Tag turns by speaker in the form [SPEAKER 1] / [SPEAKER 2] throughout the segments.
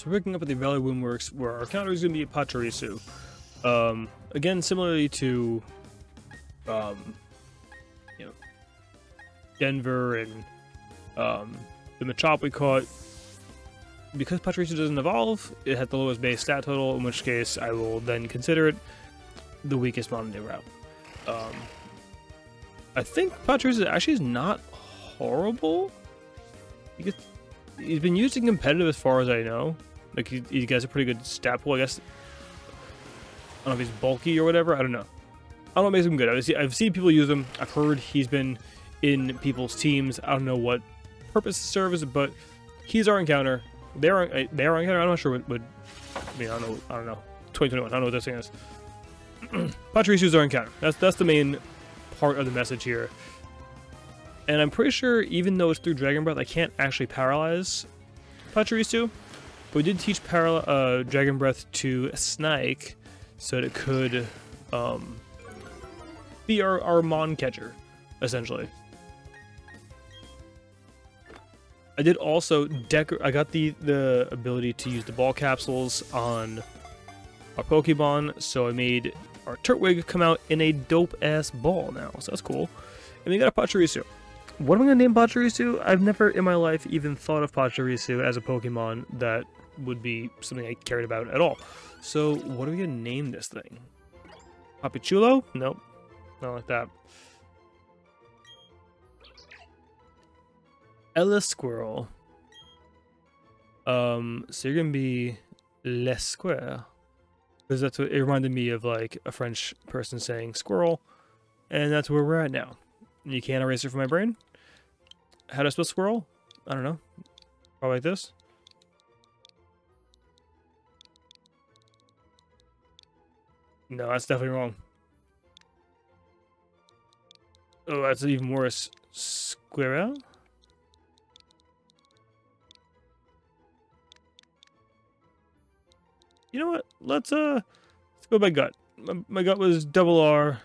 [SPEAKER 1] So we're picking up at the Valley Woundworks, where our counter is going to be Pachirisu. Again, similarly to, you know, Denver and the Machop we caught. Because Pachirisu doesn't evolve, it had the lowest base stat total, in which case I will then consider it the weakest modern day route. I think Pachirisu actually is not horrible. He's been used in competitive as far as I know. Like, he gets a pretty good stat pool, I guess. I don't know if he's bulky or whatever, I don't know. I don't know what makes him good. I've seen people use him. I've heard he's been in people's teams. I don't know what purpose it serves, but he's our encounter. They're our encounter. I'm not sure what I mean, I don't know. 2021, I don't know what this thing is. Pachirisu's our encounter. That's the main part of the message here. And I'm pretty sure, even though it's through Dragon Breath, I can't actually paralyze Pachirisu. But we did teach Dragon Breath to Snake, so that it could be our Mon catcher, essentially. I did also I got the ability to use the ball capsules on our Pokemon, so I made our Turtwig come out in a dope-ass ball now, so that's cool. And we got a Pachirisu. What am I going to name Pachirisu? I've never in my life even thought of Pachirisu as a Pokemon that would be something I cared about at all. So, what are we going to name this thing? Papichulo? Nope. Not like that. Ella Squirrel. So you're going to be Le Square. Because that's what it reminded me of, like, a French person saying squirrel. And that's where we're at now. You can't erase it from my brain. How do I spell squirrel? I don't know. Probably like this. No, that's definitely wrong. Oh, that's even worse. Squirrel? You know what? Let's go by gut. My gut was double R.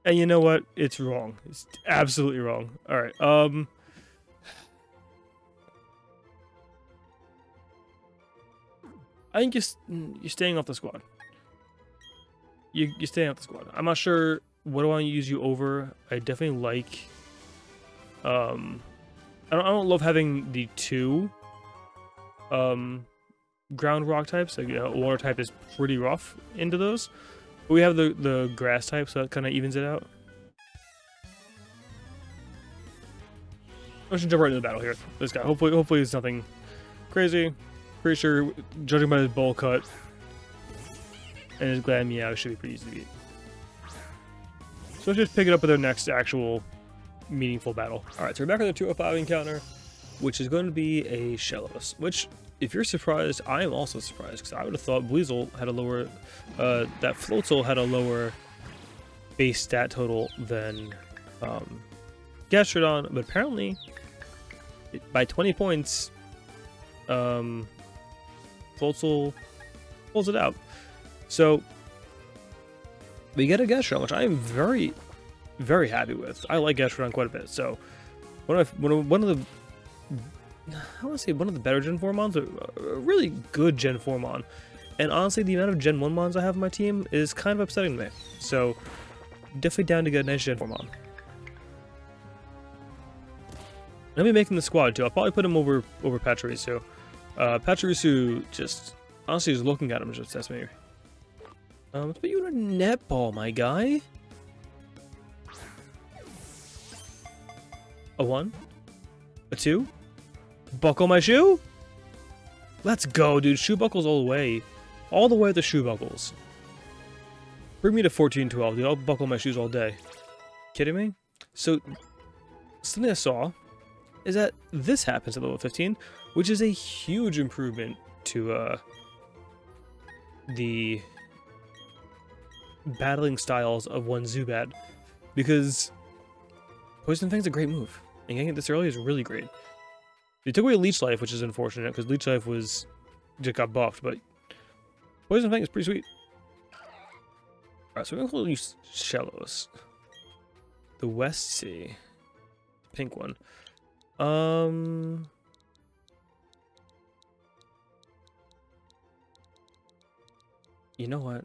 [SPEAKER 1] And you know what? It's wrong. It's absolutely wrong. All right. I think you're staying off the squad. You're staying off the squad. I'm not sure what I want to use you over. I definitely like. I don't love having the two. Ground rock types. Like, water type is pretty rough into those. But we have the grass type, so that kind of evens it out. I should jump right into the battle here. This guy. Hopefully it's nothing crazy. Pretty sure, judging by his bowl cut and his glad meow, it should be pretty easy to beat. So let's just pick it up with our next actual meaningful battle. Alright, so we're back on the 205 encounter, which is going to be a Shellos. Which, if you're surprised, I am also surprised, because I would have thought Weasel had a lower, that Floatzel had a lower base stat total than Gastrodon, but apparently, by 20 points, Floatzel pulls it out. So, we get a Gastrodon, which I am very, very happy with. I like Gastrodon quite a bit, so one of the I want to say one of the better Gen 4 Mons, a really good Gen 4 Mon. And honestly, the amount of Gen 1 Mons I have on my team is kind of upsetting to me. So, definitely down to get a nice Gen 4 Mon. I'll be making the squad too. I'll probably put him over Pachirisu. Pachirisu just, honestly, just looking at him just that's me. Let's put you in a netball, my guy. A 1? A 2? Buckle my shoe? Let's go, dude. Shoe buckles all the way. All the way with the shoe buckles. Bring me to 14-12, dude. I'll buckle my shoes all day. Kidding me? So, something I saw is that this happens at level 15, which is a huge improvement to the battling styles of one Zubat. Because Poison Fang's a great move. And getting it this early is really great. They took away Leech Life, which is unfortunate, because Leech Life just got buffed, but Poison Fang is pretty sweet. Alright, so we're going to use Shellos. The West Sea. Pink one. You know what?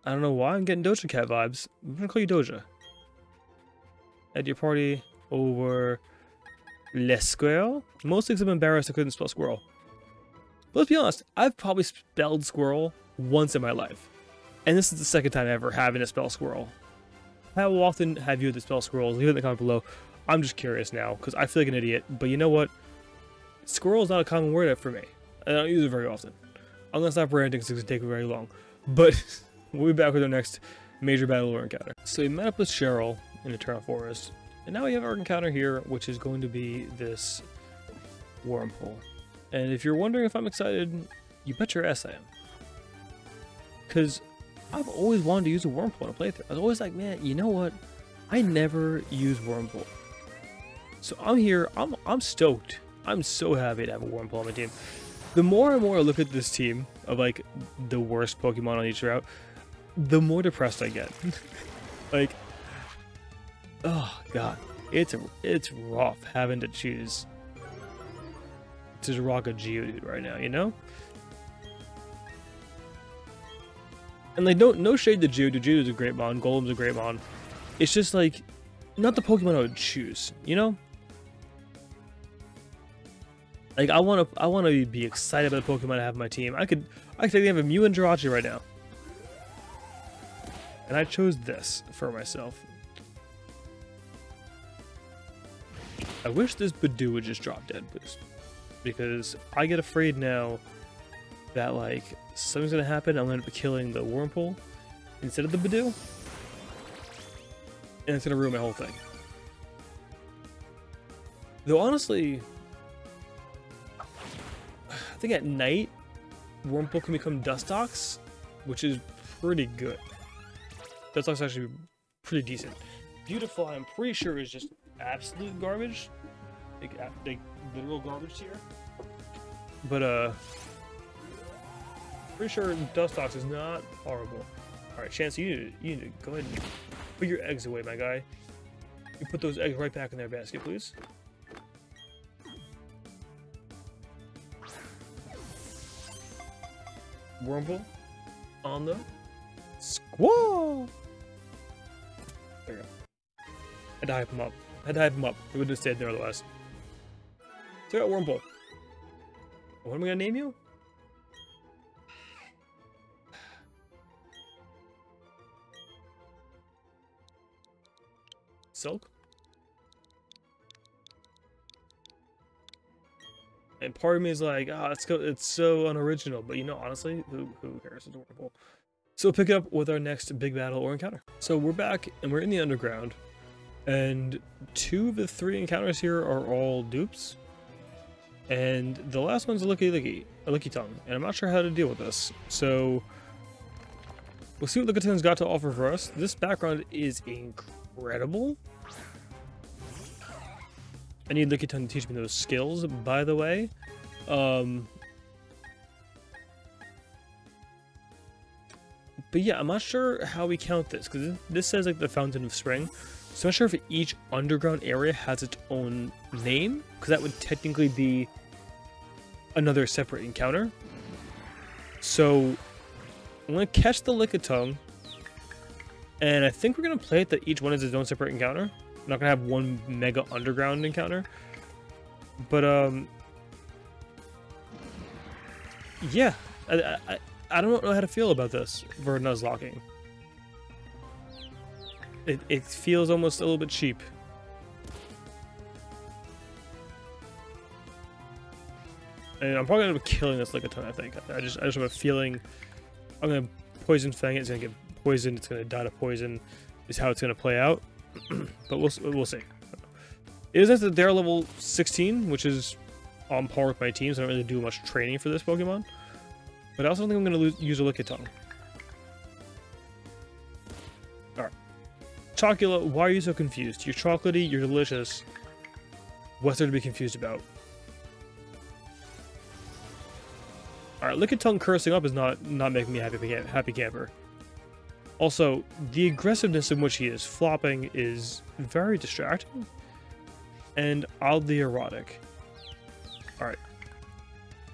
[SPEAKER 1] I don't know why I'm getting Doja Cat vibes. I'm gonna call you Doja. At your party over Le Squirrel? Mostly because I'm embarrassed I couldn't spell squirrel. But let's be honest, I've probably spelled squirrel once in my life. And this is the second time ever having to spell squirrel. How often have you had to spell squirrel? Leave it in the comment below. I'm just curious now, because I feel like an idiot. But you know what? Squirrel is not a common word for me. I don't use it very often. I'm gonna stop ranting because it's gonna take very long. But we'll be back with our next major battle or encounter. So we met up with Cheryl in Eternal Forest. And now we have our encounter here, which is going to be this wormhole. And if you're wondering if I'm excited, you bet your ass I am. Because I've always wanted to use a wormhole in a playthrough. I was always like, man, you know what? I never use wormhole. So I'm here, I'm stoked. I'm so happy to have a wormhole on my team. The more and more I look at this team of like the worst Pokemon on each route, the more depressed I get. Like, oh god, it's rough having to choose to rock a Geodude right now, you know? And like, no shade to Geodude. Geodude's a great mon. Golem's a great mon. It's just like, not the Pokemon I would choose, you know? Like, I want to be excited about the Pokemon I have on my team. I could have a Mew and Jirachi right now. And I chose this for myself. I wish this Badoo would just drop Dead Boost. Because I get afraid now that, like, something's gonna happen. I'm gonna end up killing the Wurmple instead of the Badoo. And it's gonna ruin my whole thing. Though, honestly, I think at night, Wurmple can become Dustox, which is pretty good. Dustox actually pretty decent. Beautiful, I'm pretty sure is just absolute garbage. Like literal garbage here. But, pretty sure Dustox is not horrible. Alright, Chance, you need to go ahead and put your eggs away, my guy. You put those eggs right back in their basket, please. Wurmple on the squall. There we go. Had to hype him up. Had to hype him up. He would have stayed there otherwise. Check out Wurmple. What am I gonna name you? Silk? And part of me is like, ah, oh, it's so unoriginal. But you know, honestly, who cares? It's Wurmple. So we'll pick it up with our next big battle or encounter. So we're back and we're in the underground. And 2 of the 3 encounters here are all dupes. And the last one's a licky tongue. And I'm not sure how to deal with this. So we'll see what Licky Tongue's got to offer for us. This background is incredible. I need Licky Tongue to teach me those skills, by the way. But yeah, I'm not sure how we count this, because this says like the Fountain of Spring. So I'm not sure if each underground area has its own name, because that would technically be another separate encounter. So I'm going to catch the Lickitung, and I think we're going to play it that each one is its own separate encounter. I'm not going to have one mega underground encounter. But, yeah, I don't know how to feel about this for Nuzlocking. It feels almost a little bit cheap. And I'm probably gonna end up killing this Lickitung, I think. I just have a feeling I'm gonna poison Fang it, it's gonna get poisoned, it's gonna die to poison, is how it's gonna play out. But we'll see. It is nice that they're level 16, which is on par with my team, so I don't really do much training for this Pokemon. But I also think I'm gonna use a Lickitung. Alright. Chocula, why are you so confused? You're chocolatey, you're delicious. What's there to be confused about? Alright, Lickitung cursing up is not making me happy camper. Also, the aggressiveness in which he is flopping is very distracting. And oddly erotic. Alright.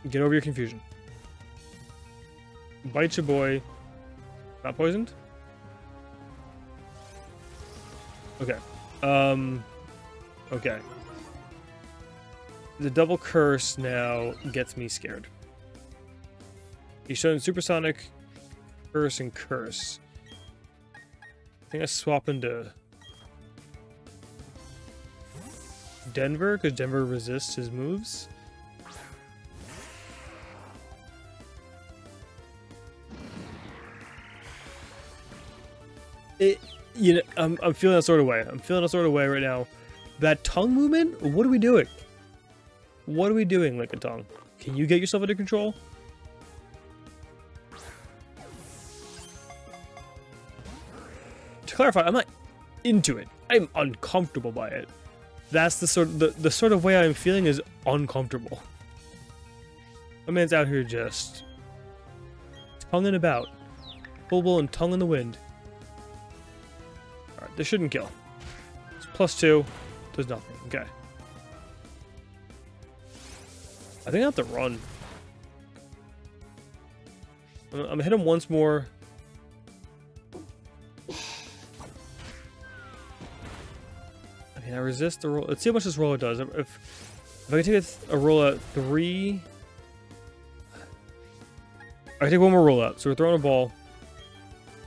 [SPEAKER 1] Get over your confusion. Bite your boy. Not poisoned? Okay. Okay. The double curse now gets me scared. He's showing supersonic, curse, and curse. I think I swap into Denver, because Denver resists his moves. You know, I'm feeling that sort of way. I'm feeling that sort of way right now. That tongue movement? What are we doing? What are we doing, Lick a Tongue? Can you get yourself under control? To clarify, I'm not into it. I'm uncomfortable by it. That's the sort of way I'm feeling is uncomfortable. My man's out here just tonguing about, bull and tongue in the wind. All right, this shouldn't kill. It's +2, does nothing. Okay. I think I have to run. I'm gonna hit him once more. I mean, I resist the roll. Let's see how much this roller does. If I can take a roll at 3, I take one more roll out. So we're throwing a ball.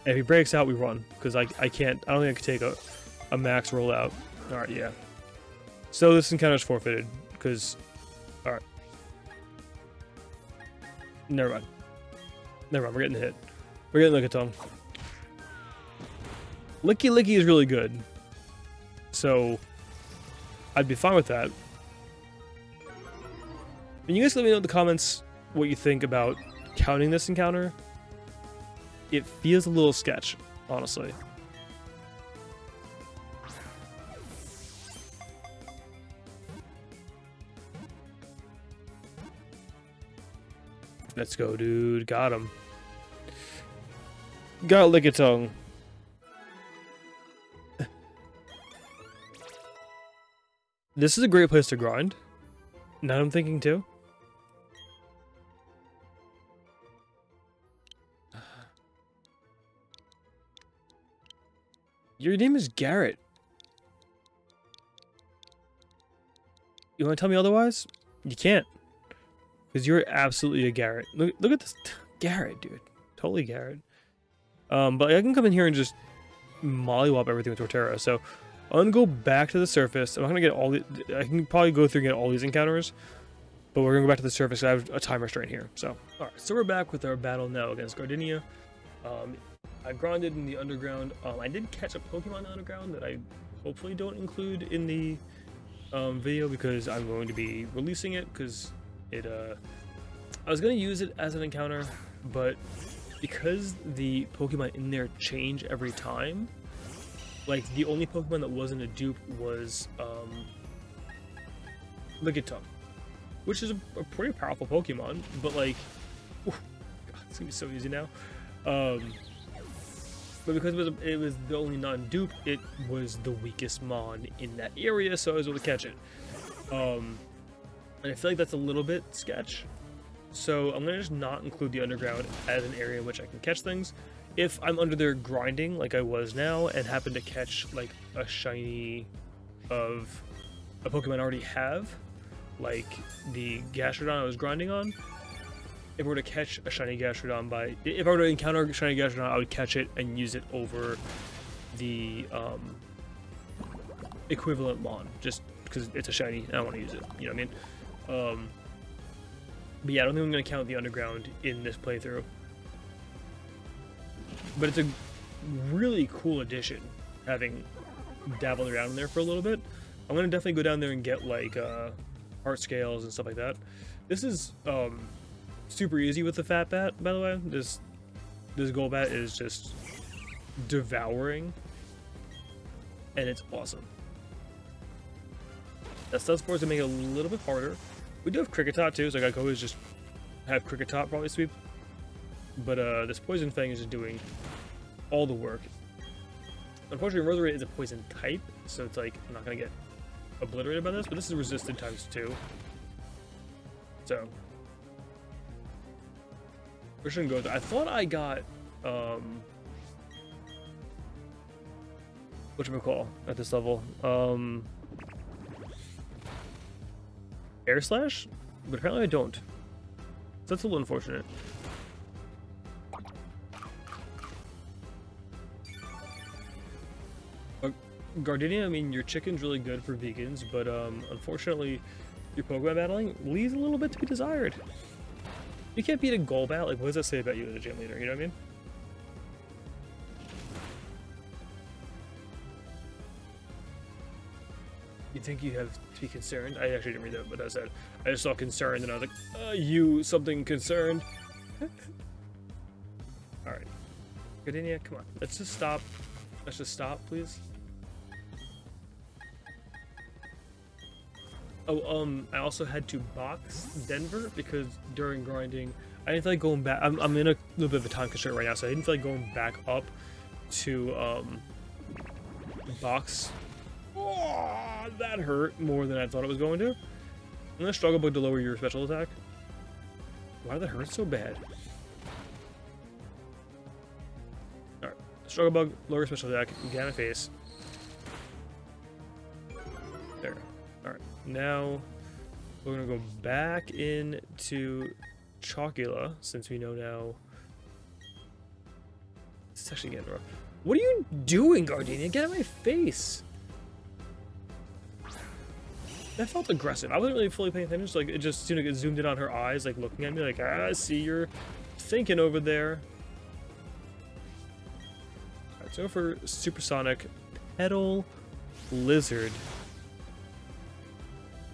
[SPEAKER 1] And if he breaks out, we run because I can't. I don't think I could take a max roll out. All right, yeah. So this encounter is forfeited because. All right. Never mind. Never mind. We're getting hit. We're getting Lick a Tongue. Licky Licky is really good. So, I'd be fine with that. And you guys let me know in the comments what you think about counting this encounter. It feels a little sketch, honestly. Let's go, dude. Got him. Got Lick a Tongue. This is a great place to grind. Now I'm thinking too. Your name is Garrett. You want to tell me otherwise? You can't. Because you're absolutely a Garrett. Look at this. Garrett, dude. Totally Garrett. But I can come in here and just mollywop everything with Torterra. So I'm going to go back to the surface. I'm not going to get all the... I can probably go through and get all these encounters. But we're going to go back to the surface. I have a time restraint here. So, alright. So we're back with our battle now against Gardenia. I grinded in the underground. I did catch a Pokemon in the underground that I hopefully don't include in the video because I'm going to be releasing it because it... I was going to use it as an encounter, but because the Pokemon in there change every time, like the only Pokemon that wasn't a dupe was Lick a Tongue, which is a pretty powerful Pokemon, but like, God, it's gonna be so easy now. But because it was the only non-dupe, it was the weakest Mon in that area, so I was able to catch it. And I feel like that's a little bit sketch. So I'm going to just not include the underground as an area in which I can catch things. If I'm under there grinding like I was now and happen to catch like a shiny of a Pokemon I already have, like the Gastrodon I was grinding on, if I were to catch a shiny Gastrodon if I were to encounter a shiny Gastrodon, I would catch it and use it over the equivalent Mon, just because it's a shiny and I want to use it, you know what I mean? But yeah, I don't think I'm going to count the underground in this playthrough. But it's a really cool addition, having dabbled around in there for a little bit. I'm going to definitely go down there and get like heart scales and stuff like that. This is super easy with the Fat Bat, by the way. This Golbat is just devouring, and it's awesome. That stuff supposed to make it a little bit harder. We do have Kricketot too, so I could always just have Kricketot probably sweep. But this Poison Fang is just doing all the work. Unfortunately, Roserade is a poison type, so it's like I'm not gonna get obliterated by this. But this is resisted ×2, so We shouldn't go there. I thought I got whatchamacall at this level. Air slash? But apparently I don't. So that's a little unfortunate. Gardenia, I mean, your chicken's really good for vegans, but unfortunately, your Pokemon battling leaves a little bit to be desired. You can't beat a Golbat. Like, what does that say about you as a gym leader? You know what I mean? You think you have to be concerned? I actually didn't read that, but I said I just saw concerned, and I was like, you something concerned? All right, Gardenia, come on, let's just stop. Let's just stop, please. Oh, I also had to box Denver because during grinding, I didn't feel like going back. I'm in a little bit of a time constraint right now, so I didn't feel like going back up to box. Oh, that hurt more than I thought it was going to. I'm gonna struggle bug to lower your special attack. Why did that hurt so bad? Alright, struggle bug, lower special attack, Gamma face. There. Alright, now we're gonna go back into Chocula since we know now. It's actually getting rough. What are you doing, Gardenia? Get out of my face! That felt aggressive. I wasn't really fully paying attention, so like it just seemed like it zoomed in on her eyes, like looking at me like, I see you're thinking over there. Alright, so for Supersonic Petal Lizard.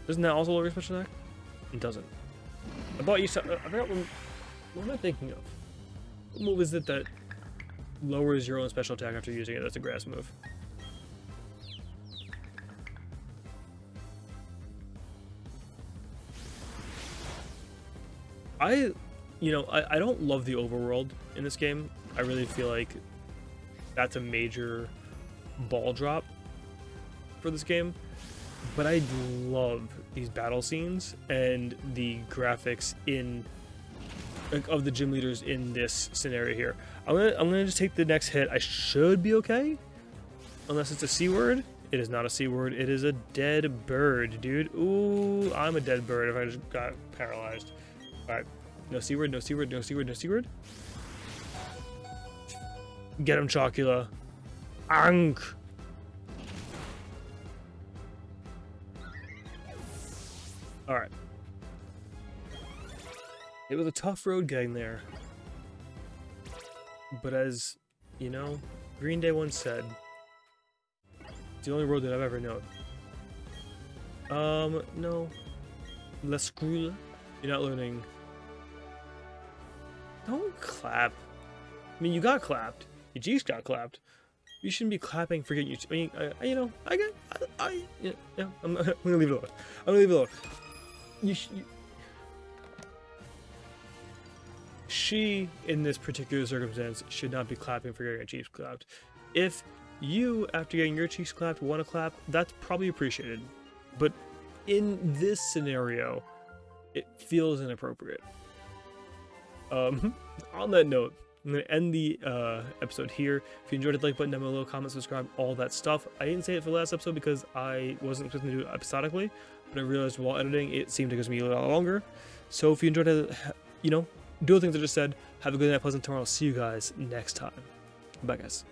[SPEAKER 1] Doesn't that also lower your special attack? It doesn't. I forgot what am I thinking of? What move is it that lowers your own special attack after using it? That's a grass move. I don't love the overworld in this game. I really feel like that's a major ball drop for this game. But I love these battle scenes and the graphics of the gym leaders in this scenario here. I'm gonna just take the next hit. I should be okay, unless it's a C word. It is not a C word. It is a dead bird, dude. Ooh, I'm a dead bird if I just got paralyzed. Alright, no C word, no C word, no C word, no C word. Get him, Chocula. Ankh. Alright. It was a tough road getting there. But as, you know, Green Day once said, it's the only road that I've ever known. No. La Scrula. You're not learning. Don't clap. I mean, you got clapped. Your cheeks got clapped. You shouldn't be clapping for getting your. I mean, you know, yeah. I'm gonna leave it alone. I'm gonna leave it alone. She, in this particular circumstance, should not be clapping for getting her cheeks clapped. If you, after getting your cheeks clapped, want to clap, that's probably appreciated. But in this scenario, it feels inappropriate. On that note, I'm going to end the episode here. If you enjoyed it, like button down below, comment, subscribe, all that stuff. I didn't say it for the last episode because I wasn't expecting to do it episodically, but I realized while editing, it seemed to take me a little longer. So if you enjoyed it, you know, do the things I just said. Have a good night, pleasant tomorrow. I'll see you guys next time. Bye, guys.